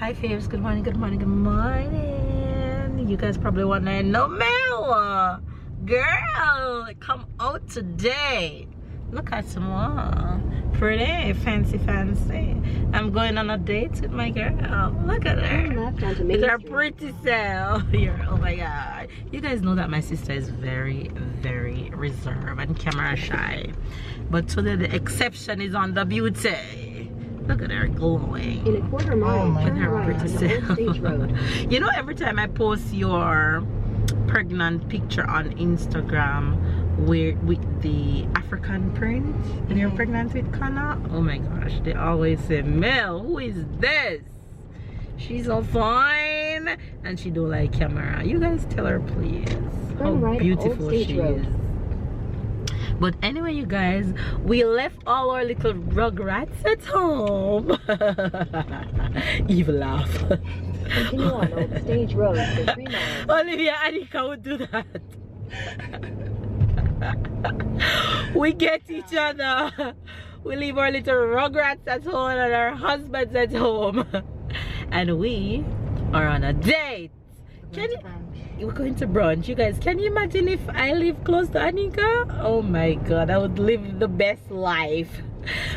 Hi faves, good morning, good morning, good morning. You guys probably wondering, no Mel, girl, come out today. Look at some pretty, fancy. I'm going on a date with my girl. Look at her. With her pretty self. Oh my god. You guys know that my sister is very, very reserved and camera shy. But today the exception is on the beauty. Look at her glowing. In a quarter mile, with turn her right pretty on Old Stage Road. You know, every time I post your pregnant picture on Instagram with the African print and you're pregnant with Kana, oh my gosh, they always say, Mel, who is this? She's so fine and she don't like camera. You guys tell her please how beautiful she is. But anyway, you guys, we left all our little rugrats at home. Evil laugh. Continue on Old Stage Road for 3 miles. Olivia Anika would do that. We get each other. We leave our little rugrats at home and our husbands at home. And we are on a date. We're going to brunch. You guys, can you imagine if I live close to Anika? Oh my god, I would live the best life.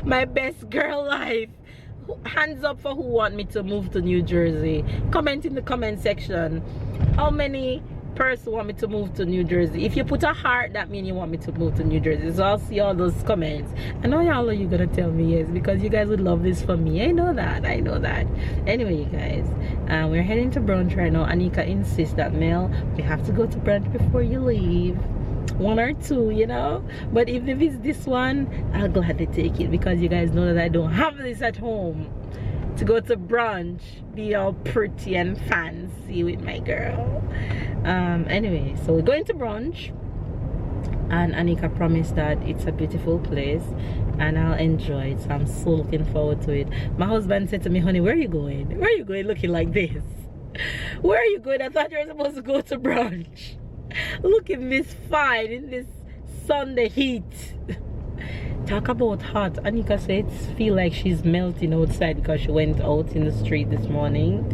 My best girl life. Hands up for who want me to move to New Jersey. Comment in the comment section. How many person want me to move to New Jersey? If you put a heart, that means you want me to move to New Jersey. So I'll see all those comments. I know y'all are gonna tell me yes, because you guys would love this for me. I know that. Anyway, you guys, we're heading to brunch right now. Anika insists that Mel, we have to go to brunch before you leave. 1 or 2, you know. But even if it's this one, I'll gladly take it, because you guys know that I don't have this at home to go to brunch, be all pretty and fancy with my girl. Anyway, so we're going to brunch, and Anika promised that it's a beautiful place and I'll enjoy it, so I'm so looking forward to it. My husband said to me, honey, where are you going? Where are you going looking like this? Where are you going? I thought you were supposed to go to brunch. Looking this fine in this Sunday heat. Talk about hot. Anika said it feels like she's melting outside because she went out in the street this morning.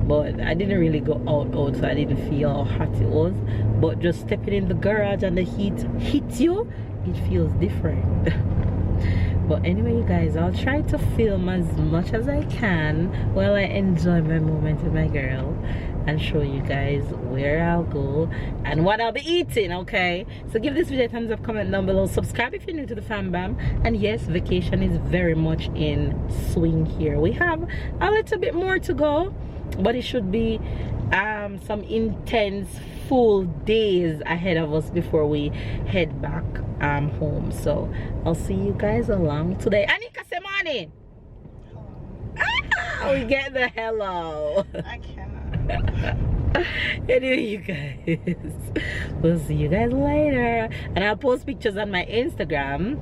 But I didn't really go out, so I didn't feel how hot it was. But just stepping in the garage and the heat hits you, it feels different. But anyway, you guys, I'll try to film as much as I can while I enjoy my moment with my girl, and show you guys where I'll go and what I'll be eating, okay? So give this video a thumbs up, comment down below, subscribe if you're new to the fam bam. And yes, vacation is very much in swing here. We have a little bit more to go, but it should be some intense full days ahead of us before we head back home. So I'll see you guys along today. Anika, say morning. We get the hello. I cannot. Anyway, you guys, we'll see you guys later, and I'll post pictures on my Instagram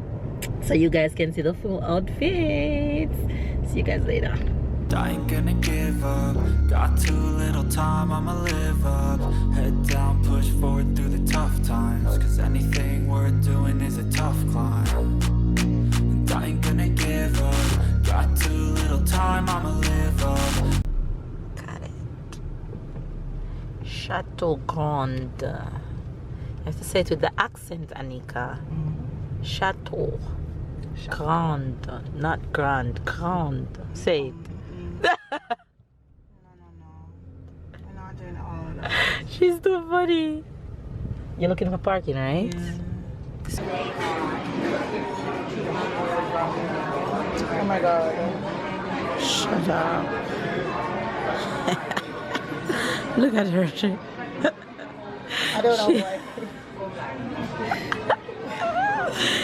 so you guys can see the full outfits. See you guys later. I ain't gonna give up. Got too little time, I'ma live up. Head down, push forward through the tough times, cause anything worth doing is a tough climb. And I ain't gonna give up. Got too little time, I'ma live up. Got it. Chateau Grande. You have to say it with the accent, Anika. Chateau Grande, not grand, grande. Say it. No. I'm not doing all of that. She's too funny. You're looking for parking, right? Yeah. Oh my god. Shut up. Look at her. I don't know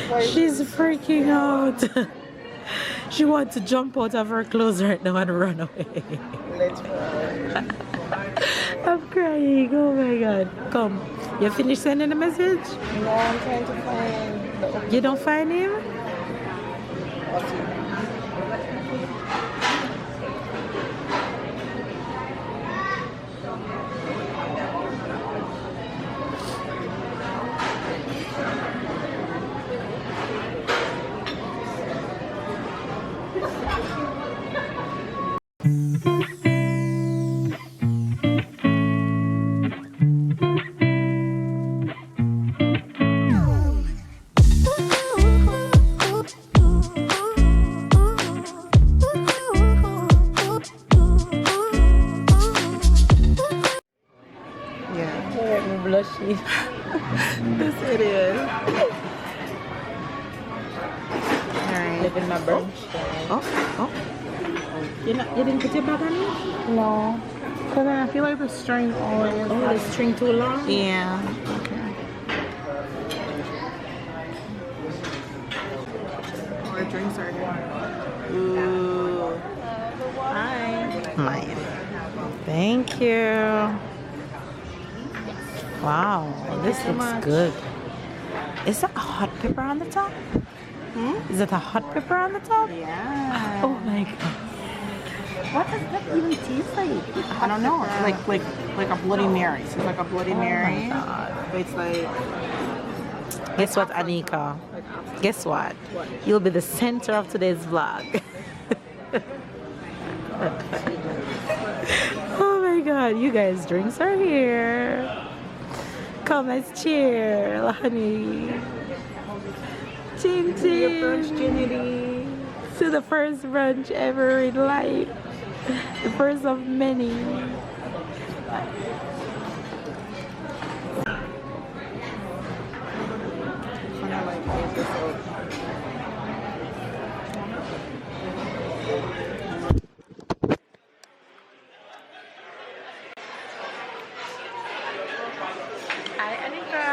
why. She's freaking out. She wants to jump out of her clothes right now and run away. Let's go. I'm crying. Oh my god. Come. You finished sending a message? No, I'm trying to find. You don't find him? machine. This idiot. Alright. Living my brunch. Oh. You didn't put your bag on it? No. Because then I feel like the string always. Oh, the string too long? Yeah. Okay. Our drinks are here. Ooh. Hi. Mine. Thank you. Wow, this looks good. Is that a hot pepper on the top? Is it a hot pepper on the top? Yeah. Oh my god. What does that even taste like? I don't know. It's like a Bloody Mary. So it's like a Bloody Mary. Oh my god. But it's like. Guess what, Anika? Guess what? You'll be the center of today's vlog. Oh my god, you guys' drinks are here. Come, let's cheer, honey. Chin chin. To the first brunch ever in life. The first of many. Hi, Anika.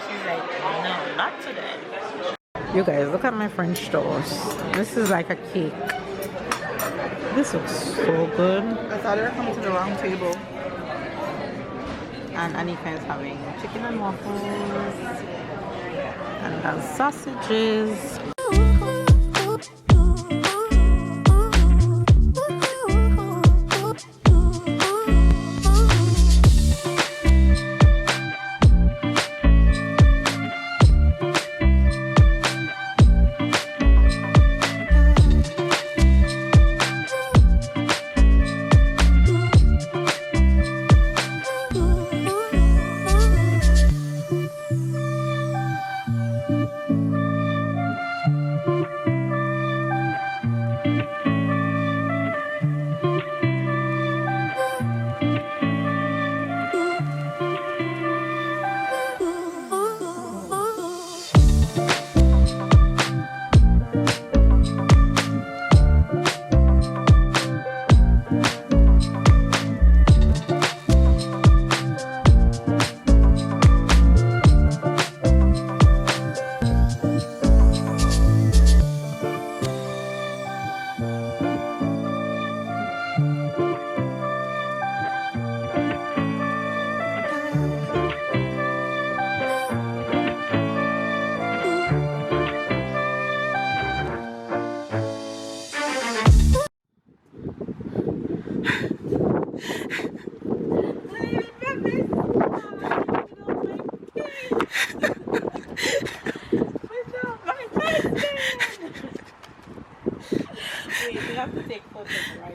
She's like, no, not today. You guys, look at my French toast. This is like a cake. This looks so good. I thought they were coming to the wrong table. And Anika is having chicken and waffles. And has sausages.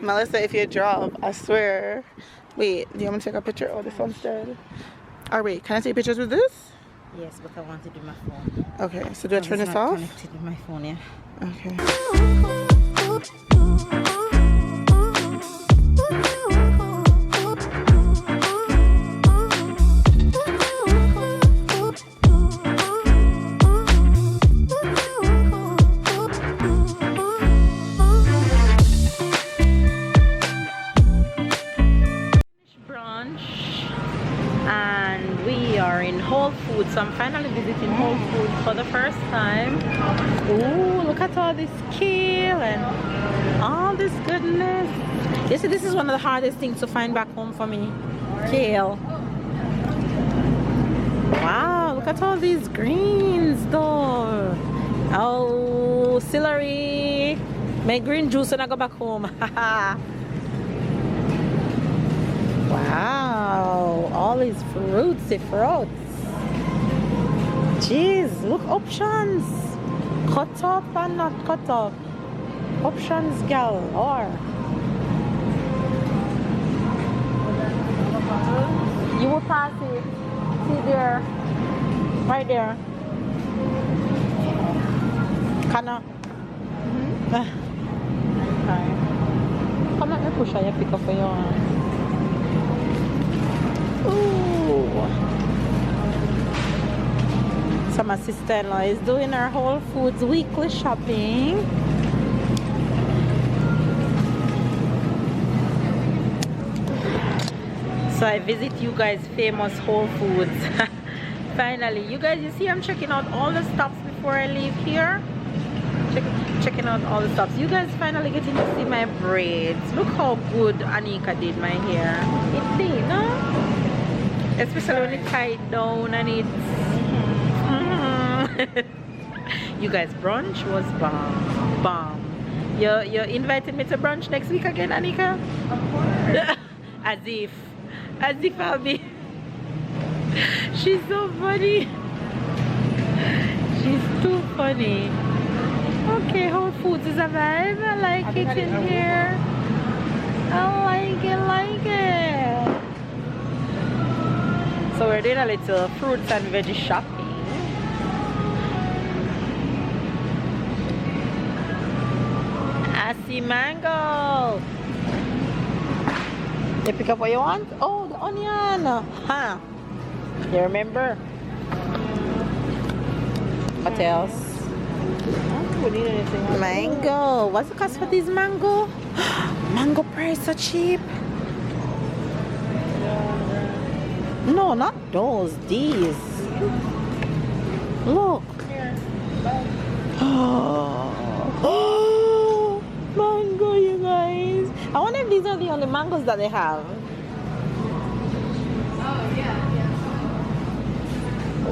Melissa, if you drop, I swear. Wait, do you want me to take a picture? Oh, this one's dead. Or wait, can I take pictures with this? Yes, but I want to do my phone. Okay, so do I turn this off? Connected to my phone, yeah. Okay. So I'm finally visiting Whole Foods for the first time. Ooh, look at all this kale and all this goodness. You see, this is one of the hardest things to find back home for me. Kale. Wow, look at all these greens though. Oh, celery. My green juice when I go back home. Wow, all these fruits. Jeez, look, options. Cut up and not cut up. Options galore. You will pass it. See there. Right there. Kana. Okay. Come on, push your pick up for your Ooh. So my sister-in-law is doing her Whole Foods weekly shopping. So I visit you guys' famous Whole Foods. Finally, you guys, you see I'm checking out all the stops before I leave here. Checking out all the stops. You guys finally getting to see my braids. Look how good Anika did my hair. It did, no? Especially when it tied down and it's... You guys, brunch was bomb. Bomb. You're inviting me to brunch next week again, Anika? Of course. As if I'll be. She's so funny. She's too funny. Okay, Whole Foods is a vibe. I like it in here. I like it. So we're doing a little fruits and veggie shopping. I see mango. You pick up what you want? Oh, the onion. Huh? You remember? What else? We need anything else. Mango. What's the cost for this mango? Mango price so cheap. No, not those. These. Look. Oh, mango, you guys. I wonder if these are the only mangoes that they have. Oh, yeah.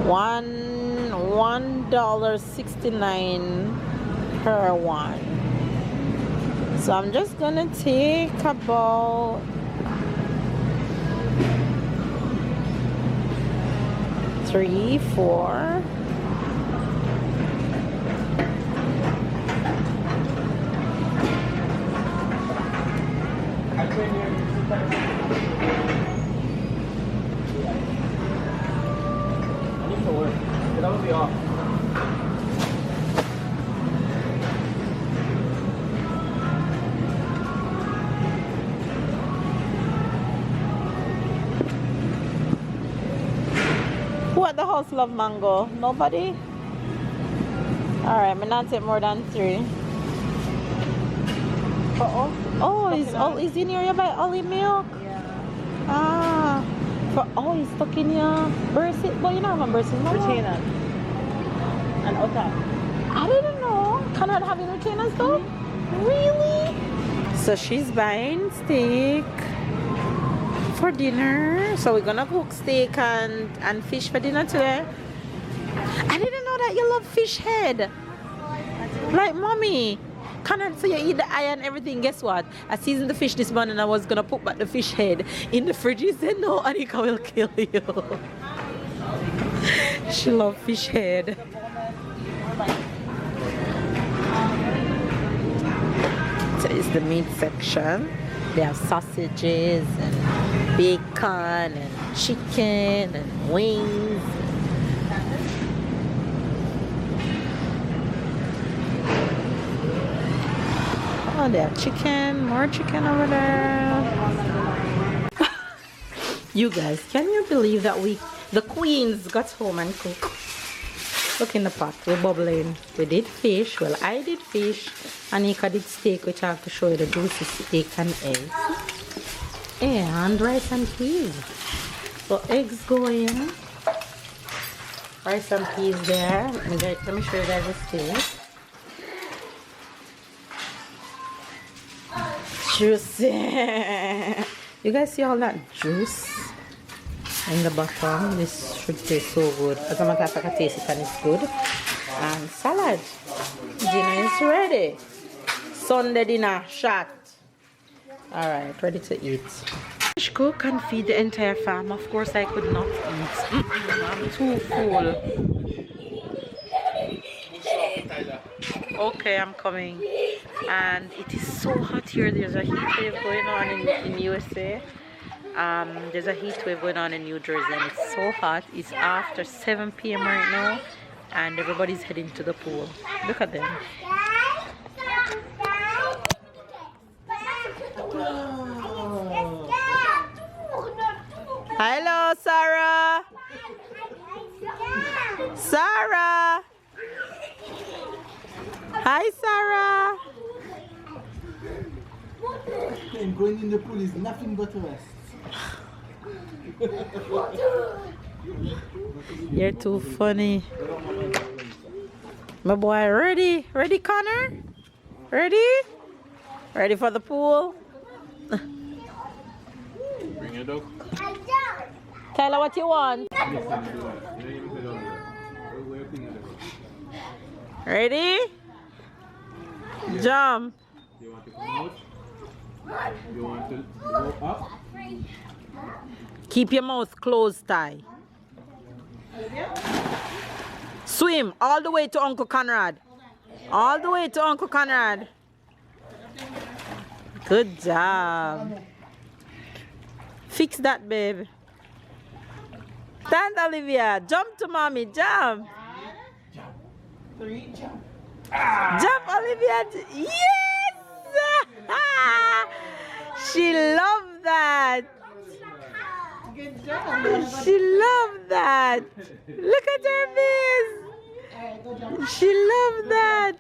$1.69 per one. So I'm just gonna take about 3, 4. That would be off. Who at the house love mango? Nobody? Alright, I'm not take more than 3. Oh, is in here you buy olive milk? Yeah. Ah. Oh, he's stuck in your Bursit. Well, you know my Bursit. Retainer. And Otta. I didn't know. Cannot have in retainers though? Really? So she's buying steak for dinner. So we're gonna cook steak and fish for dinner today. I didn't know that you love fish head. Like mommy. Cannot, so you eat the eye and everything. Guess what? I seasoned the fish this morning and I was gonna put back the fish head in the fridge. He said no, Anika will kill you. She loves fish head. So it's the meat section. They have sausages and bacon and chicken and wings. Oh, they have chicken, more chicken over there. You guys, can you believe that the queens got home and cooked? Look in the pot, we're bubbling. We did fish, well I did fish. Anika did steak, which I have to show you the juicy steak and eggs. And rice and peas. So eggs go in. Rice and peas there. Let me show you guys the steak. Juicy. You guys see all that juice in the bottom? This should taste so good. As a matter of fact, I taste it and it's good. And salad. Dinner is ready. Sunday dinner shot. Alright, ready to eat. Fish cook and feed the entire farm. Of course, I could not eat. I'm too full. Okay, I'm coming. And it is so hot here. There's a heat wave going on in USA. There's a heat wave going on in New Jersey and it's so hot. It's after 7 p.m. right now and everybody's heading to the pool. Look at them. Hello. Sarah. Sarah. Hi, Sarah. And going in the pool is nothing but rest. You're too funny. My boy, ready? Ready, Connor? Ready? Ready for the pool? Bring it up. Tyler, what you want? Ready? Jump. You want to come out? You want to go up? Keep your mouth closed, Ty. Swim all the way to Uncle Conrad. All the way to Uncle Conrad. Good job. Fix that, babe. Stand, Olivia. Jump to mommy. Jump. Jump, Olivia. Yes! She loved that. She loved that. Look at her face. She loved that.